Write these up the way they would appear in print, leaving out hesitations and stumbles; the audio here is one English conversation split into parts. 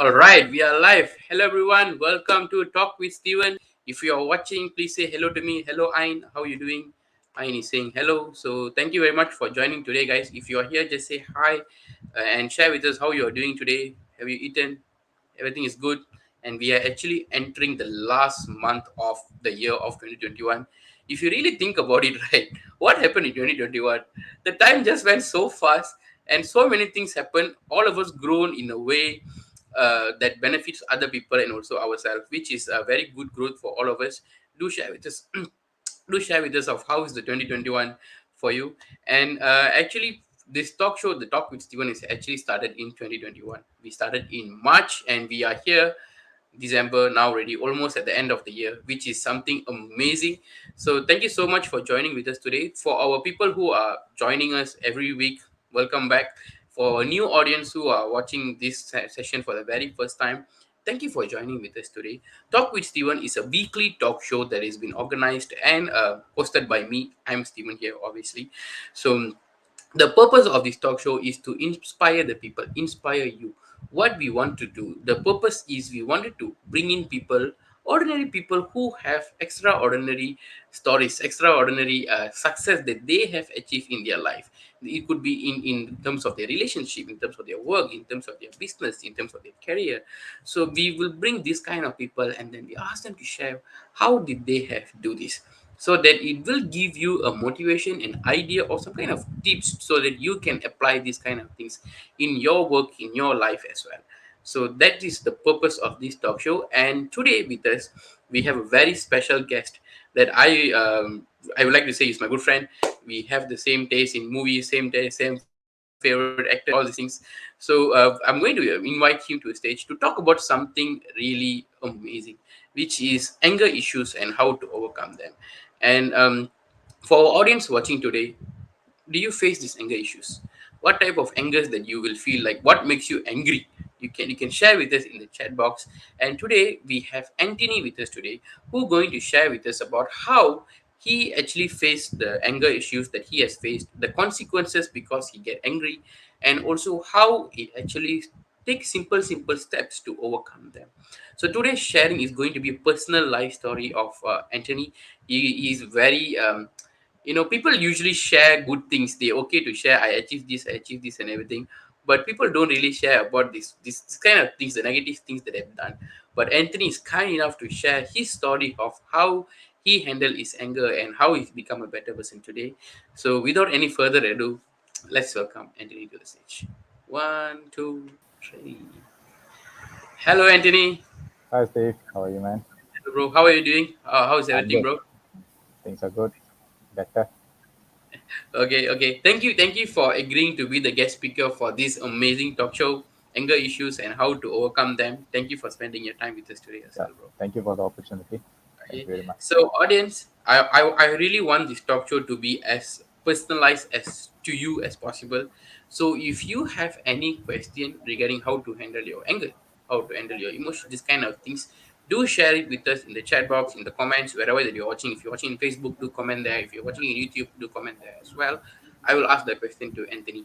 All right, we are live. Hello, everyone. Welcome to Talk with Steven. If you are watching, please say hello to me. Hello, Ain. How you doing? Ain is saying hello. So thank you very much for joining today, guys. If you are here, just say hi and share with us how you are doing today. Have you eaten? Everything is good. And we are actually entering the last month of the year of 2021. If you really think about it, right, what happened in 2021? The time just went so fast and so many things happened. All of us grown in a way that benefits other people and also ourselves, which is a very good growth for all of us. Do share with us. Do share with us of how is the 2021 for you. And actually, this talk show, the Talk with Steven, is actually started in 2021. We started in March, and we are here December now, already almost at the end of the year, which is something amazing. So thank you so much for joining with us today. For our people who are joining us every week, welcome back. For our new audience who are watching this session for the very first time, thank you for joining with us today. Talk with Steven is a weekly talk show that has been organized and hosted by me. I'm Steven here, obviously. So the purpose of this talk show is to inspire the people, inspire you. What we want to do, the purpose is we wanted to bring in people, ordinary people who have extraordinary stories, extraordinary success that they have achieved in their life. It could be in terms of their relationship, in terms of their work, in terms of their business, in terms of their career. So we will bring this kind of people and then we ask them to share how did they have do this, so that it will give you a motivation and idea or some kind of tips so that you can apply these kind of things in your work, in your life as well. So that is the purpose of this talk show. And today with us we have a very special guest that I would like to say is my good friend. We have the same taste in movies, same taste, same favorite actor, all these things. So I'm going to invite him to a stage to talk about something really amazing, which is anger issues and how to overcome them. And for our audience watching today, do you face these anger issues? What type of angers that you will feel, like what makes you angry? You can share with us in the chat box. And today we have Anthony with us today, who going to share with us about how he actually faced the anger issues that he has faced, the consequences because he get angry, and also how it actually take simple steps to overcome them. So today's sharing is going to be a personal life story of Anthony. He is very people usually share good things. They okay to share, I achieved this and everything, but people don't really share about this kind of things, the negative things that they've done. But Anthony is kind enough to share his story of how he handled his anger and how he's become a better person today. So without any further ado, let's welcome Anthony to the stage. One, two, three. Hello, Anthony. Hi Steve, how are you, man? Hello, bro. How are you doing? How's I'm everything, good. bro? Things are good. Better. Okay. Thank you for agreeing to be the guest speaker for this amazing talk show, anger issues and how to overcome them. Thank you for spending your time with us today as Yeah. well, bro. Thank you for the opportunity. Thank Okay. you very much. So, audience, I really want this talk show to be as personalized as to you as possible. So, if you have any question regarding how to handle your anger, how to handle your emotion, this kind of things, do share it with us in the chat box, in the comments, wherever that you're watching. If you're watching in Facebook, do comment there. If you're watching in YouTube, do comment there as well. I will ask the question to Anthony.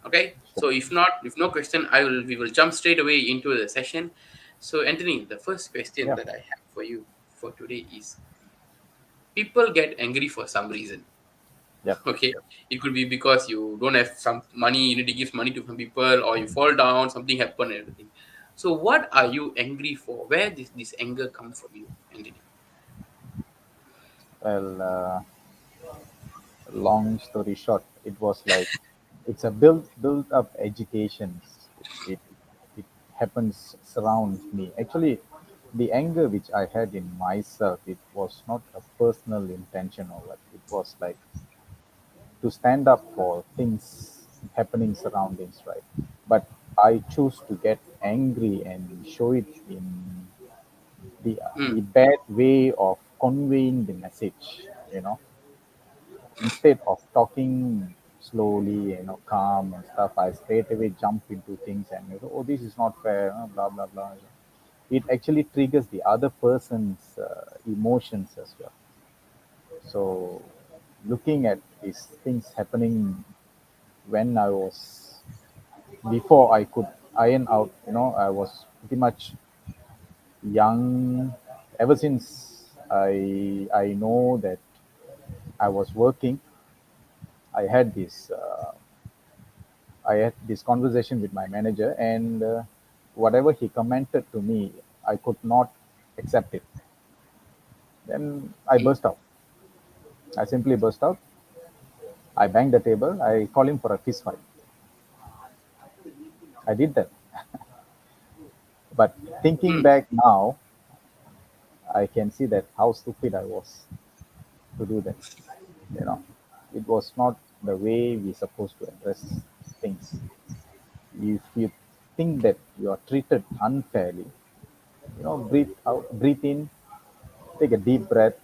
Okay. Sure. So if no question, we will jump straight away into the session. So Anthony, the first question Yeah. that I have for you for today is, people get angry for some reason. Yep. Okay, it could be because you don't have some money, you need to give money to some people, or you fall down, something happened, and everything. So what are you angry for? Where does this anger come from you, Anthony? Well, long story short, it was like it's a built up education. It it happens surrounds me. Actually, the anger which I had in myself, it was not a personal intention or what. It was like to stand up for things happening surroundings, right? But I choose to get angry and show it in the Hmm. bad way of conveying the message, you know. Instead of talking slowly, calm and stuff, I straight away jump into things and oh, this is not fair, blah blah blah. It actually triggers the other person's emotions as well. So looking at these things happening when I was before I could iron out, I was pretty much young. Ever since I know that I was working, I had this I had this conversation with my manager, and whatever he commented to me, I could not accept it. Then I Mm. burst out. I simply burst out. I banged the table. I called him for a fist fight. I did that. But thinking Mm. back now, I can see that how stupid I was to do that. You know, it was not the way we supposed to address things. If you think that you are treated unfairly, breathe out, breathe in, take a deep breath,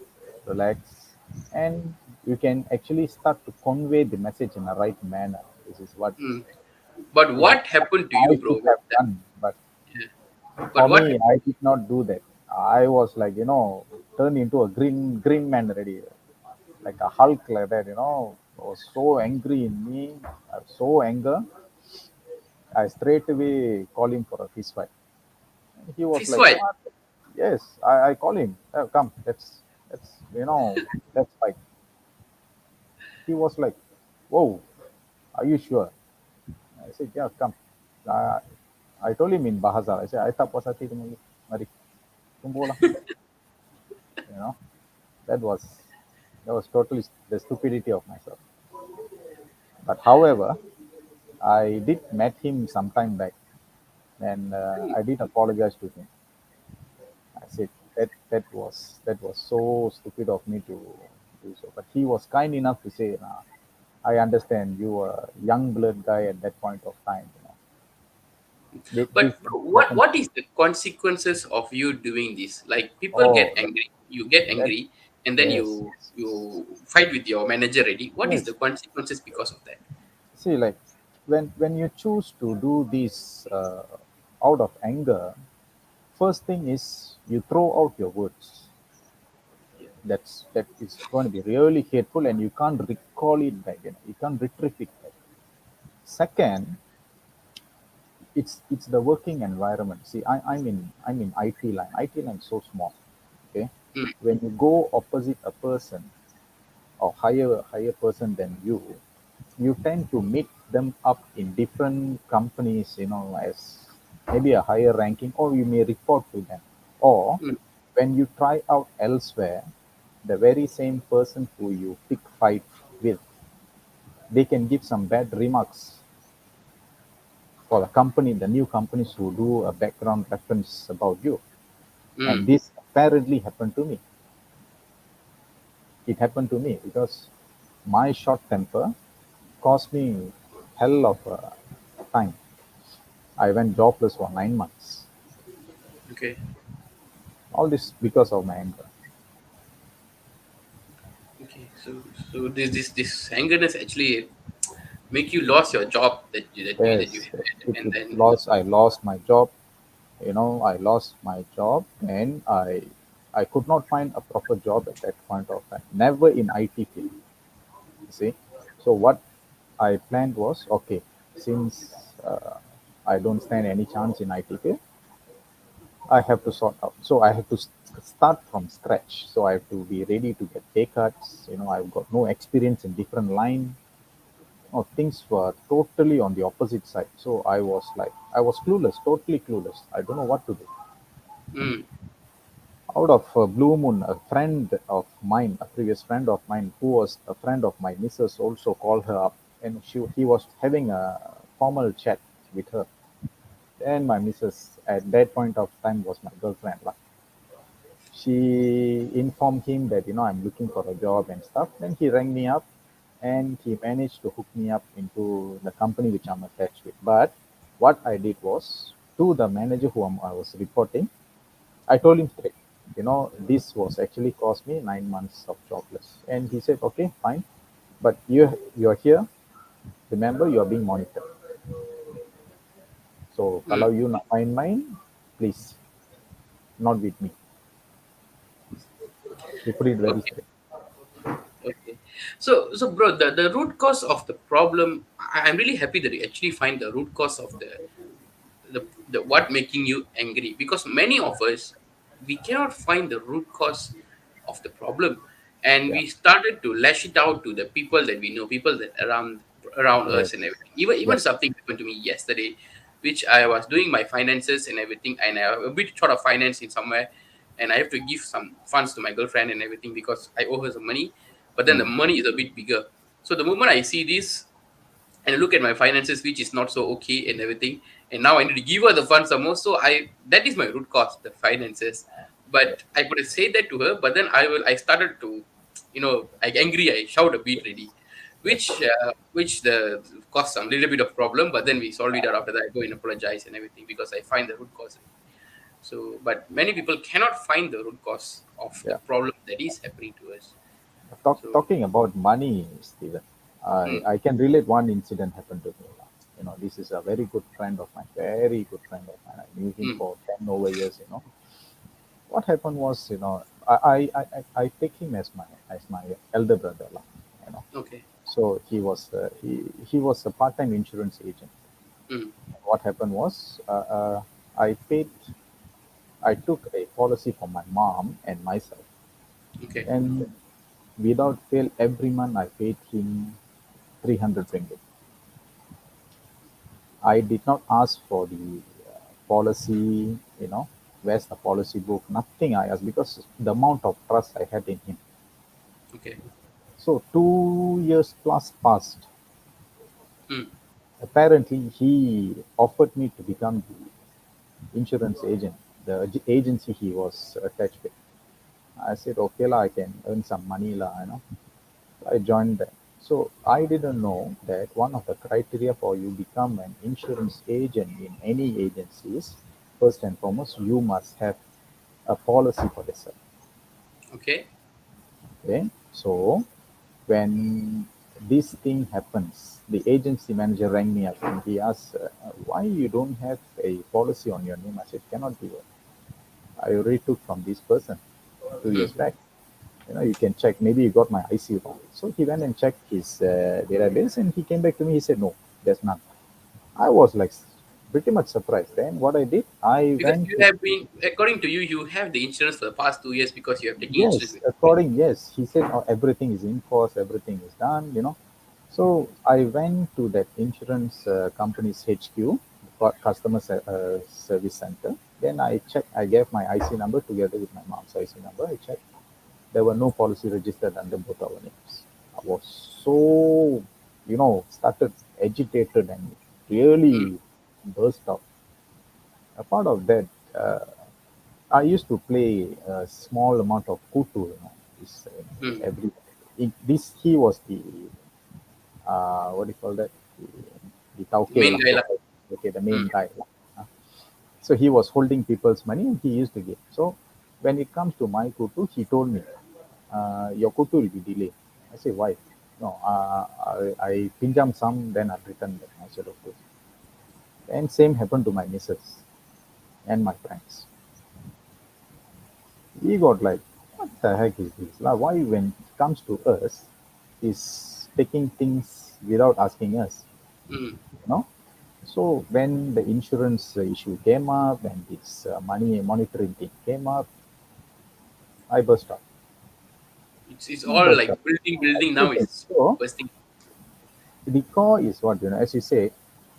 relax, and you can actually start to convey the message in the right manner. This is what Mm. But this is what what happened to I you, should bro? have That, done. But yeah. But for what? me, I did not do that. I was like, turned into a green man already, like a Hulk like that. I was so angry in me, I was so anger. I straight away called him for a fist fight. He was Fist like, fight. "What?" Yes, I call him. Come, let's let's fight. He was like, "Whoa, are you sure?" I said, "Yeah, come." Uh, I told him in Bahasa. I said, "I tak puas hati dengan you. Mari, kumpul lah." You know, that was that was totally the stupidity of myself. But however, I did met him some time back, and I did apologize to him. I said that was so stupid of me to do so. But he was kind enough to say, nah, I understand you were a young blood guy at that point of time. This But bro, what happened. what is the consequences of you doing this? Like people get Oh, angry, you get that angry, and then yes, you yes, yes. you fight with your manager already. What is the Yes. consequences because of that? See, like when you choose to do this out of anger, first thing is you throw out your words. Yeah. That is going to be really hateful, and you can't recall it back. You can't retrieve it back. Second, it's the working environment. See, I'm in IT line. IT line is so small. Okay, Mm. when you go opposite a person or higher person than you tend to meet them up in different companies. As maybe a higher ranking, or you may report to them, or Mm. when you try out elsewhere, the very same person who you pick fight with, they can give some bad remarks for the company, the new companies who do a background reference about you. And Mm. this apparently happened to me. It happened to me because my short temper cost me hell of a time. I went jobless for 9 months. Okay. All this because of my anger. Okay. So this angerness actually make you lost your job that you Yes, had, and then I lost my job. I lost my job, and I could not find a proper job at that point of time. Never in IT field. You see. So what I planned was, okay, since I don't stand any chance in IT field, I have to sort out. So I have to start from scratch. So I have to be ready to get pay cuts. I've got no experience in different line. Things were totally on the opposite side. So I was clueless, totally clueless. I don't know what to do. mm. Out of blue moon, a friend of mine, a previous friend of mine, who was a friend of my missus, also called her up, and he was having a formal chat with her. And my missus at that point of time was my girlfriend. Lah. She informed him that I'm looking for a job and stuff. Then he rang me up, and he managed to hook me up into the company which I'm attached with. But what I did was, to the manager whom I was reporting, I told him straight, this was actually cost me 9 months of jobless. And he said, okay, fine. But you're here. Remember, you are being monitored. So Mm. kalau you nak main-main, please, not with me. He put it very Okay. straight. Okay. So bro, the root cause of the problem, I'm really happy that you actually find the root cause of the the what making you angry, because many of us, we cannot find the root cause of the problem, and Yeah. we started to lash it out to the people that we know, people that around us and Yes. everything. Even Yep. something happened to me yesterday, which I was doing my finances and everything, and I have a bit short of finance in somewhere, and I have to give some funds to my girlfriend and everything because I owe her some money, but then the Mm. money is a bit bigger. So the moment I see this and look at my finances, which is not so okay and everything, and now I need to give her the funds some more. So I that is my root cause, the finances. Yep. But I could have said that to her, but then I started to, I angry, I shout a bit ready, Yep. which the caused some little bit of problem. But then we solved it out. After that, I go and apologize and everything because I find the root cause. So, but many people cannot find the root cause of the Yeah. problem that is happening to us. So, Talking about money, Stephen, mm, I can relate one incident happened to me. This is a very good friend of mine, very good friend of mine. I knew him mm, for 10 over years. What happened was, I take him as my elder brother, lah, you know. okay, So he was a part-time insurance agent. mm, What happened was, I paid, I took a policy for my mom and myself, okay, and without fail, every month I paid him 300 ringgit. I did not ask for the policy, where's the policy book, nothing I asked because the amount of trust I had in him. okay, So 2 years plus passed. mm, Apparently, he offered me to become the insurance agent, the agency he was attached with. I said, okay, lah, I can earn some money, lah. I joined them. So I didn't know that one of the criteria for you become an insurance agent in any agencies, first and foremost, you must have a policy for yourself. okay, Okay, so when this thing happens, the agency manager rang me up and he asked, "Why you don't have a policy on your name?" I said, "Cannot be. I already took from this person 2 years mm. back. You can check. Maybe you got my IC wrong." So he went and checked his database and he came back to me. He said, "No, there's none." I was like pretty much surprised. Then what I did, I Because went you to, have been, according to you, you have the insurance for the past 2 years because you have taken insurance yes, with me. yes, he said, "Oh, everything is in force, everything is done. So I went to that insurance company's HQ, customer service center. Then I checked, I gave my IC number together with my mom's IC number. I checked. There were no policy registered under both our names. I was so, started agitated and Mm, really burst out. Apart of that, uh, I used to play a small amount of kutu, this, with mm. every. This he was the what do you call that? The tauke Main lah. guy lah. Okay, the Mm, main guy lah. So he was holding people's money and he used to give. So when it comes to my kutu, he told me, your kutu will be delayed. I say, why? No, I pinjam some, then I'll return them. I said, okay. And same happened to my missus and my friends. We got like, what the heck is this? Like, why when it comes to us, is taking things without asking us, mm. you know? So when the insurance issue came up and this money monitoring thing came up, I burst out. It's I all burst like out. building now Okay. is So bursting. the core is what, as you say,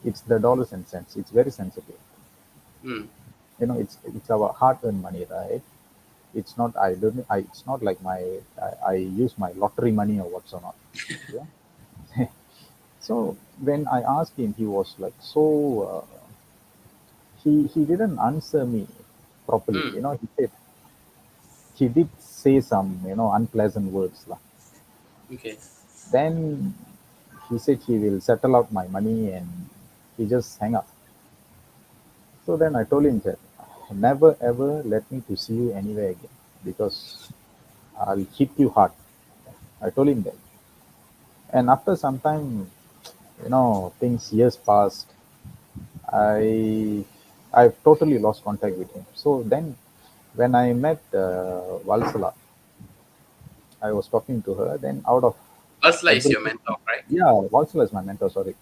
it's the dollars and cents. It's very sensitive. Mm, It's our hard-earned money, right? It's not. I don't. I. It's not like I use my lottery money or what's or not. Yeah. So when I asked him, he was like so. He didn't answer me properly. mm. He said he did say some unpleasant words lah. Okay. Then he said he will settle out my money and he just hang up. So then I told him that never ever let me to see you anywhere again because I'll hit you hard. I told him that. And after some time, things years passed. I I've totally lost contact with him. So then when I met Valsala, I was talking to her. Then out of Ursula is your everything, mentor, right? yeah, Valsala is my mentor. Sorry,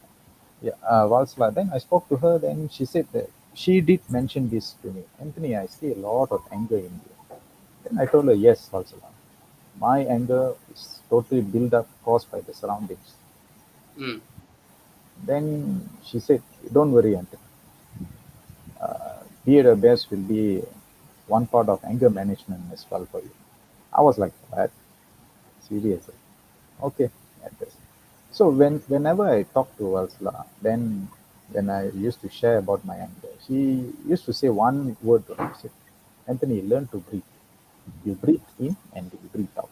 yeah, Valsala. Then I spoke to her. Then she said that. she did mention this to me. Anthony, I see a lot of anger in you. Then I told her, yes, also. My anger is totally built up, caused by the surroundings. Mm, Then she said, don't worry, Anthony. Be the best will be one part of anger management as well for you. I was like, what? Seriously? Okay, at this. So whenever I talk to Ursula, then when I used to share about my anger, she used to say one word to me. She said, Anthony, learn to breathe. You breathe in and you breathe out.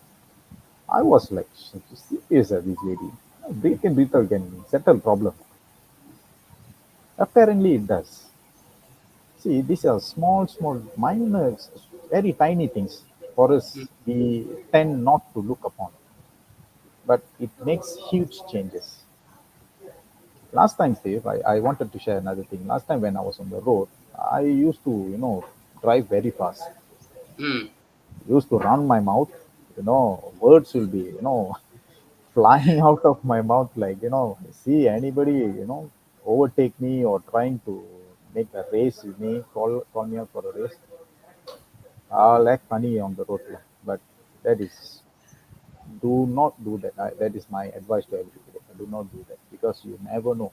I was like, serious, this lady. Breathe in, breathe out can settle problem. Apparently it does. See, these are small, small, minor, very tiny things for mm, us. We tend not to look upon, but it makes huge changes. Last time, Steve, I wanted to share another thing. Last time when I was on the road, I used to, drive very fast. mm, Used to run my mouth. Words will be, flying out of my mouth like, see anybody, overtake me or trying to make a race with me, call me out for a race. I'll act funny on the road. But that is, do not do that. That is my advice to everybody. Do not do that because you never know.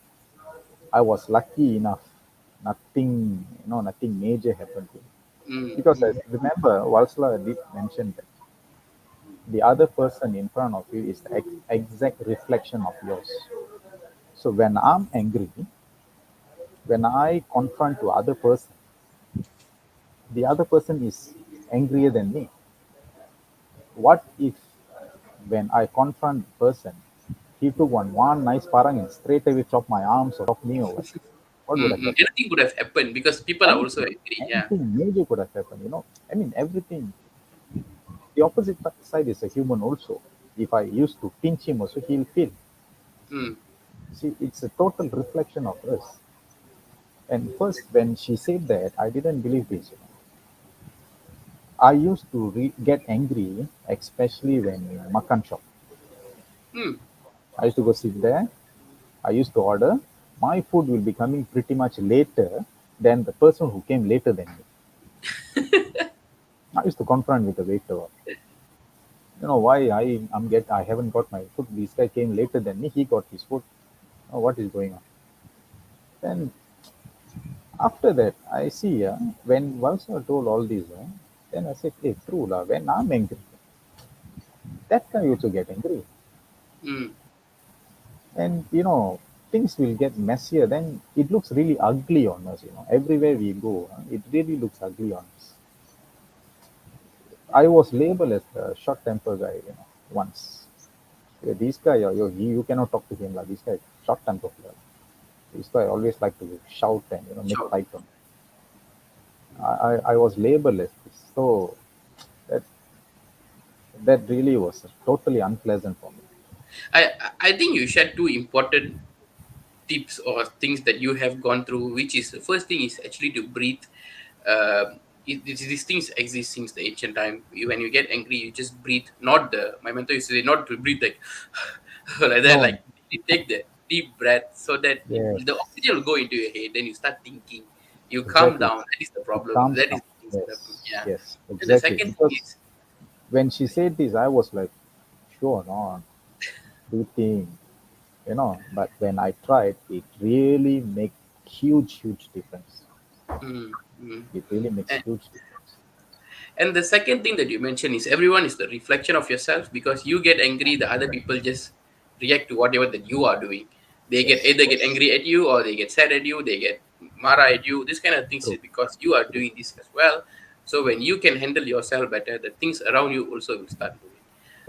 I was lucky enough. Nothing major happened to me. mm, Because I mm, remember Walsla did mention that the other person in front of you is the exact reflection of yours. So when I'm angry, when I confront to other person, the other person is angrier than me. What if when I confront the person, he took one nice parang and straight away chop my arms or chop me or what? What would mm, have mm. happened? Anything could have happened because people are also Anything, angry. Yeah. anything major could have happened. I mean, everything. The opposite side is a human also. If I used to pinch him also, he'll feel. Mm, See, it's a total reflection of us. And first, when she said that, I didn't believe this. I used to get angry, especially when makan shop. mm. I used to go sit there. I used to order. My food will be coming pretty much later than the person who came later than me. I used to confront with the waiter. Why I haven't got my food. This guy came later than me. He got his food. What is going on? Then after that, I see when Valsa told all this, then I said, hey, true lah. When I'm angry, that guy also get angry, Mm, and things will get messier. Then it looks really ugly on us. Everywhere we go, it really looks ugly on us. I was labeled as the short temper guy, once. Yeah, this guy, you cannot talk to him like this guy, short temper. This guy always like to shout and make sure. fight on. I was labeled as this, so that that really was totally unpleasant for me. I think you shared two important tips or things that you have gone through, which is the first thing is actually to breathe. These things exist since the ancient time. When you get angry, you just breathe. Not the my mentor used to say not to breathe like like that. No, Like you take the deep breath so that yes, the oxygen will go into your head. Then you start thinking. You calm exactly. down. That is the It problem. calms That down. is the things that happen. Yes, Yeah. yes, And the exactly. second thing Because is when she said this, I was like, sure, no, breathing, But when I tried, it really make huge difference. mm, mm. It really makes huge difference. And the second thing that you mentioned is everyone is the reflection of yourself because you get angry, the other people just react to whatever that you are doing. They get Yes, either get angry at you or they get sad at you, they get mara at you. This kind of things true, is because you are true. doing this as well. So when you can handle yourself better, the things around you also will start moving.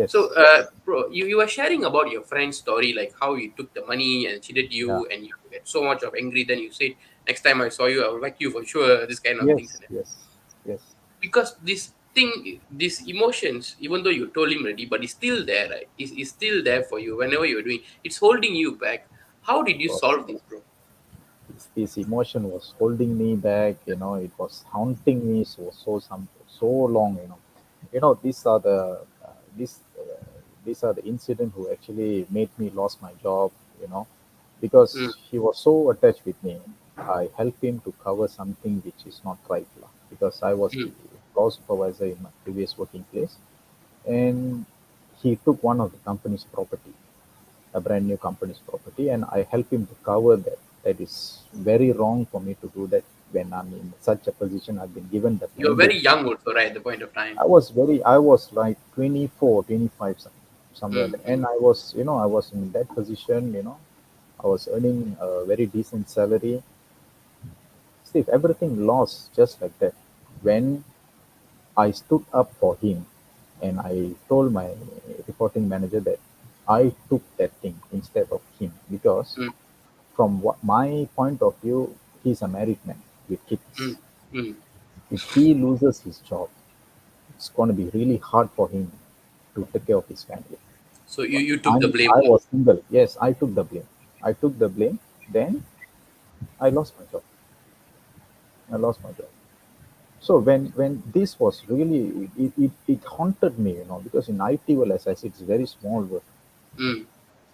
So, Yes, bro, you were sharing about your friend's story, like how you took the money and cheated yeah, you, and you get so much of angry. Then you said, "Next time I saw you, I will whack you for sure." This kind of things, yes, yes, yes. because this thing, these emotions, even though you told him already, but it's still there, right? It's still there for you whenever you're doing. It's holding you back. How did you Was solve this, bro? this emotion was holding me back. It was haunting me so long. These are the incident who actually made me lost my job. Because Mm, he was so attached with me. I helped him to cover something which is not right lah, because I was the Mm. floor supervisor in my previous working place, and he took one of the company's property, a brand new company's property, and I helped him to cover that. That is very wrong for me to do that when I'm in such a position. I've been given that You're mandate. very young also, right? At the point of time. I was like 24, 25, somewhere Mm. there. And Mm. I was in that position, I was earning a very decent salary. See, if everything lost just like that, when I stood up for him and I told my reporting manager that I took that thing instead of him, because Mm. from what my point of view, he's a married man with Mm. kids. Mm. If he loses his job, it's going to be really hard for him to take care of his family. So But you took the blame I then. was single. Yes, I took the blame. I took the blame. Then I lost my job. I lost my job. So when this was really, it haunted me, because in IT world, as I said, it's very small world Mm.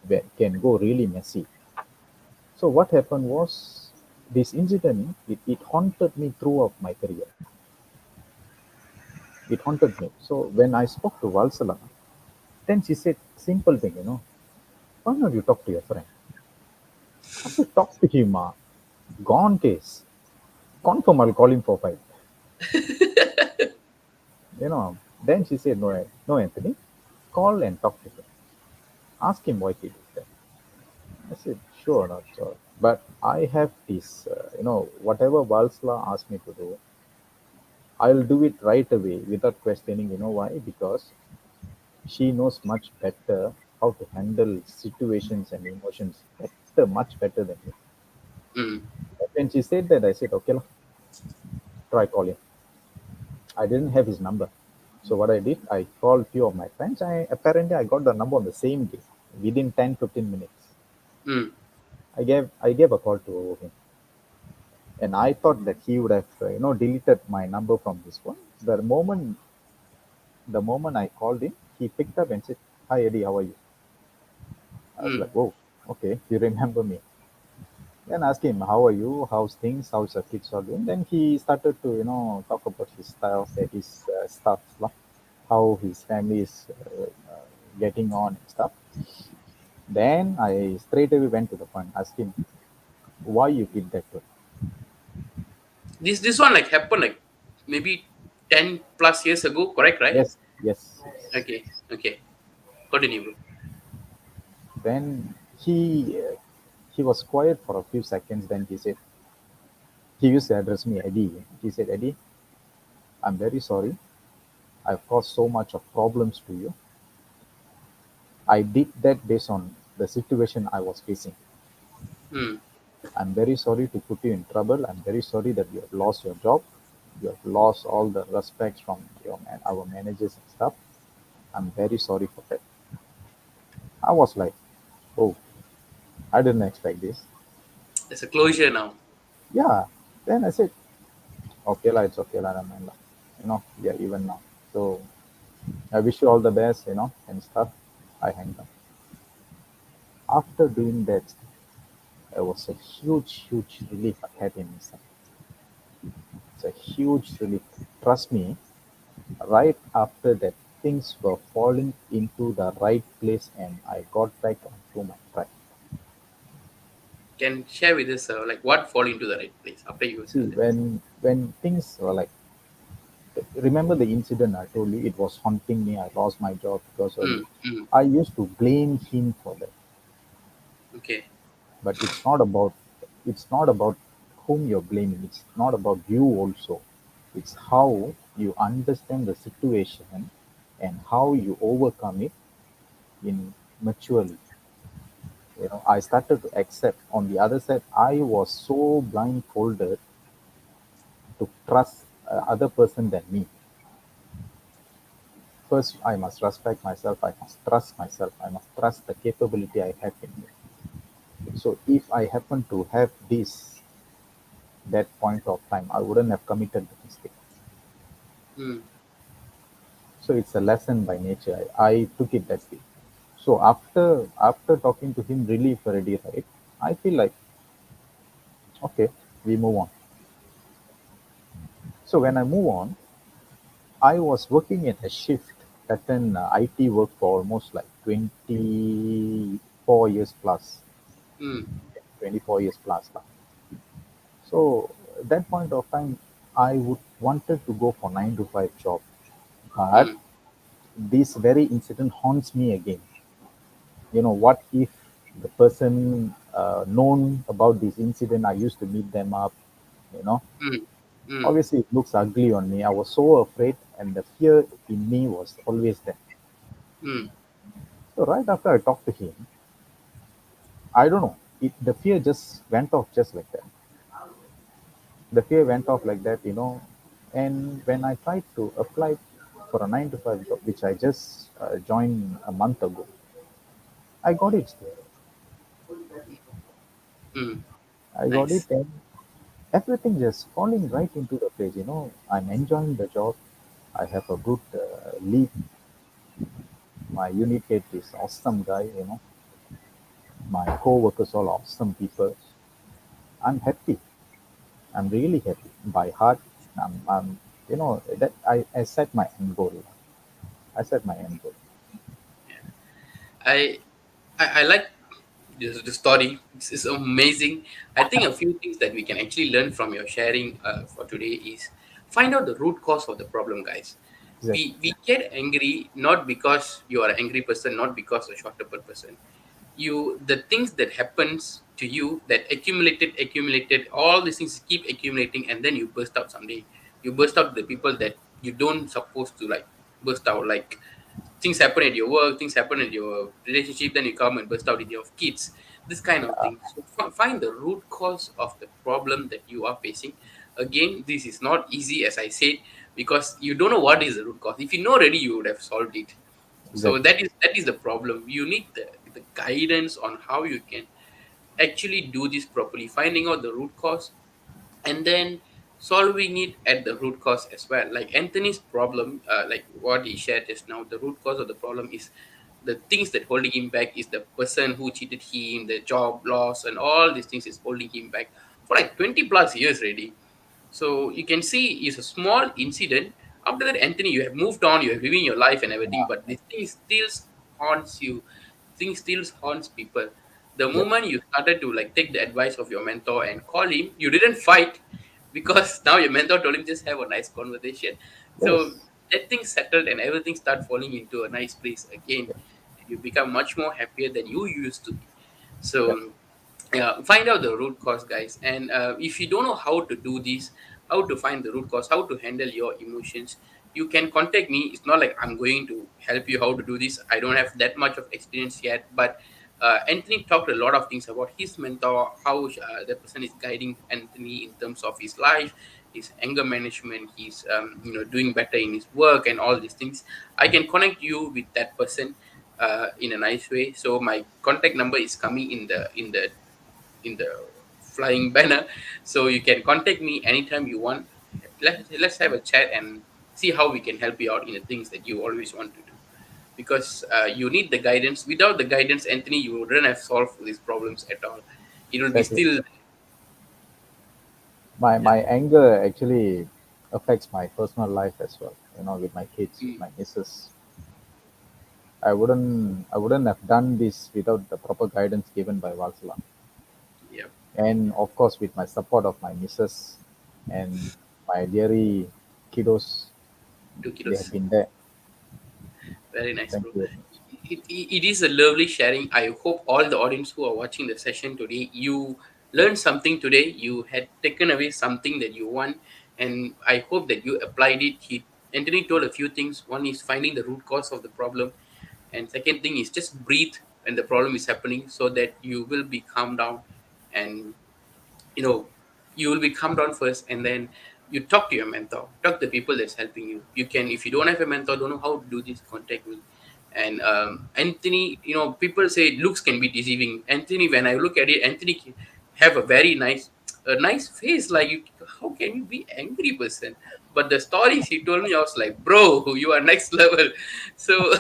where it can go really messy. So what happened was, this incident, it haunted me throughout my career. It haunted me. So when I spoke to Valsala, then she said simple thing, why not you talk to your friend? I said, talk to him, gone case. Confirm, I'll call him for fight. Then she said, no, no, Anthony, call and talk to him. Ask him why he did that. I said, sure, not sure. But I have this, whatever Valsla asked me to do, I'll do it right away without questioning. You know why? Because she knows much better how to handle situations and emotions better, much better than me. Mm. When she said that, I said, okay, lah, try calling. I didn't have his number. So what I did, I called few of my friends. I got the number on the same day, within 10-15 minutes. Mm. I gave a call to him, and I thought that he would have deleted my number from this one. The moment I called him, he picked up and said, "Hi Eddie, how are you?" I was Mm. like, "Whoa, okay, you remember me." Then I asked him, "How are you? How's things? How's the kids are doing?" Then he started to talk about his style, his stuff, lah, how his family is getting on and stuff. Then I straight away went to the point, asked him why you did that to him. This one like happened like maybe 10 plus years ago, correct? Right? Yes, yes, yes. Okay. Okay. Continue, bro. Then he was quiet for a few seconds. Then he said, he used to address me Eddie. He said, Eddie, I'm very sorry. I've caused so much of problems to you. I did that based on the situation I was facing. Mm. I'm very sorry to put you in trouble. I'm very sorry that you have lost your job. You have lost all the respects from our managers and stuff. I'm very sorry for that. I was like, oh, I didn't expect this. There's a closure now. Yeah. Then I said, okay, la, it's okay, la, Raman, la. Yeah, even now. So I wish you all the best, and stuff. I hang up. After doing that, it was a huge, huge relief I had in inside. It's a huge relief. Trust me, right after that, things were falling into the right place and I got back onto my track. Can share with us like what fall into the right place after you See, tell this. when things were like, remember the incident I told you, it was haunting me. I lost my job because of it. Mm. Mm. I used to blame him for that. Okay. But it's not about whom you're blaming. It's not about you also. It's how you understand the situation and how you overcome it in maturely. I started to accept. On the other side, I was so blindfolded to trust other person than me. First, I must respect myself. I must trust myself. I must trust the capability I have in me. So if I happen to have this that point of time, I wouldn't have committed the mistake. Mm. So it's a lesson by nature. I took it that way. So after talking to him really already, right, I feel like, okay. we move on. So when I move on, I was working in a shift at an IT work for almost like 24 years plus, mm, 24 years plus now. So at that point of time, I would wanted to go for 9 to 5 job, but mm, this very incident haunts me again. What if the person known about this incident? I used to meet them up. You know, mm, mm, obviously it looks ugly on me. I was so afraid, and the fear in me was always there. mm, So right after I talked to him, I don't know. The fear just went off just like that. The fear went off like that. And when I tried to apply for a 9 to 5 job, which I just joined a month ago, I got it. mm. I got it, Nice. and everything just falling right into the place. I'm enjoying the job. I have a good lead. My unit head is awesome guy. My co-workers all awesome people. I'm happy. I'm really happy by heart. That I set my end goal. I set my end goal. I I like the story. It's amazing. I think a few things that we can actually learn from your sharing for today is find out the root cause of the problem, guys. Exactly. We get angry not because you are an angry person, not because a short-tempered person. The things that happens to you that accumulated, all these things keep accumulating, and then you burst out someday. You burst out the people that you don't supposed to like burst out, like things happen at your work, things happen at your relationship, then you come and burst out in your kids, this kind of thing. So find the root cause of the problem that you are facing. Again, this is not easy, as I said, because you don't know what is the root cause. If you know already, you would have solved it. So Exactly. that is the problem. You need the guidance on how you can actually do this properly, finding out the root cause, and then solving it at the root cause as well. Like Anthony's problem, like what he shared just now, the root cause of the problem is the things that holding him back is the person who cheated him, the job loss, and all these things is holding him back for like 20 plus years already. So you can see it's a small incident. After that, Anthony, you have moved on, you have living your life and everything, but this thing still haunts you. Thing still haunts people. The Yep. moment you started to like take the advice of your mentor and call him, you didn't fight because now your mentor told him just have a nice conversation. Yes. So that thing settled and everything start falling into a nice place again. Yep. You become much more happier than you used to be. Yep. So yeah, find out the root cause, guys. And if you don't know how to do this, how to find the root cause, how to handle your emotions, you can contact me. It's not like I'm going to help you how to do this. I don't have that much of experience yet, but Anthony talked a lot of things about his mentor, how the person is guiding Anthony in terms of his life, his anger management, he's doing better in his work and all these things. I can connect you with that person in a nice way. So my contact number is coming in the flying banner, so you can contact me anytime you want. Let's have a chat and see how we can help you out in the things that you always want to do, because you need the guidance. Without the guidance, Anthony, you wouldn't have solved these problems at all. It will be Exactly. still. Yeah. My anger actually affects my personal life as well. With my kids, with Mm, my missus. I wouldn't have done this without the proper guidance given by Valsala. yeah. And of course with my support of my missus and my dearie kiddos. Two They have kilos. been there. Very nice, Thank bro. you very much. It is a lovely sharing. I hope all the audience who are watching the session today, you learned something today. You had taken away something that you want, and I hope that you applied it. Anthony told a few things. One is finding the root cause of the problem, and second thing is just breathe when the problem is happening, so that you will be calm down, and you know you will be calm down first, and then you talk to your mentor, talk to the people that's helping you. You can, if you don't have a mentor, don't know how to do this, contact me. And Anthony, people say looks can be deceiving. Anthony, when I look at it, Anthony have a very nice face, like how can you be angry person? But the stories he told me, I was like, bro, you are next level. So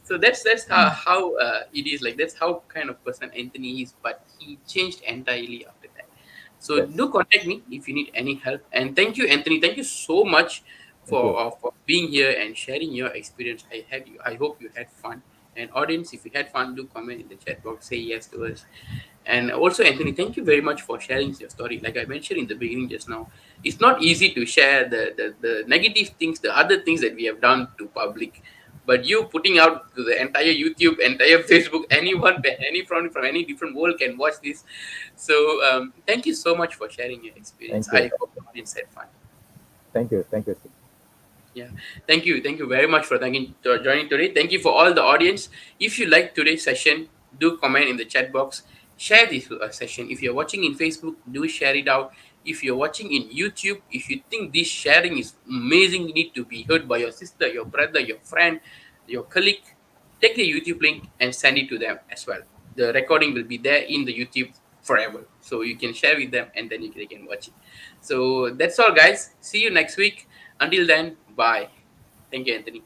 so that's how it is, like that's how kind of person Anthony is, but he changed entirely after that. So Yes. do contact me if you need any help. And thank you, Anthony. Thank you so much Thank you. for being here and sharing your experience. I hope you had fun. And audience, if you had fun, do comment in the chat box. Say yes to us. And also, Anthony, thank you very much for sharing your story. Like I mentioned in the beginning just now, it's not easy to share the negative things, the other things that we have done to public. But you putting out to the entire YouTube, entire Facebook, anyone, any from any different world can watch this. So thank you so much for sharing your experience. Thank you. I hope the audience had fun. Thank you. Thank you. Yeah, thank you very much for joining today. Thank you for all the audience. If you like today's session, do comment in the chat box. Share this session. If you're watching in Facebook, do share it out. If you're watching in YouTube, if you think this sharing is amazing, need to be heard by your sister, your brother, your friend, your colleague, take the YouTube link and send it to them as well. The recording will be there in the YouTube forever, so you can share with them and then they can watch it. So that's all, guys. See you next week. Until then, bye. Thank you, Anthony.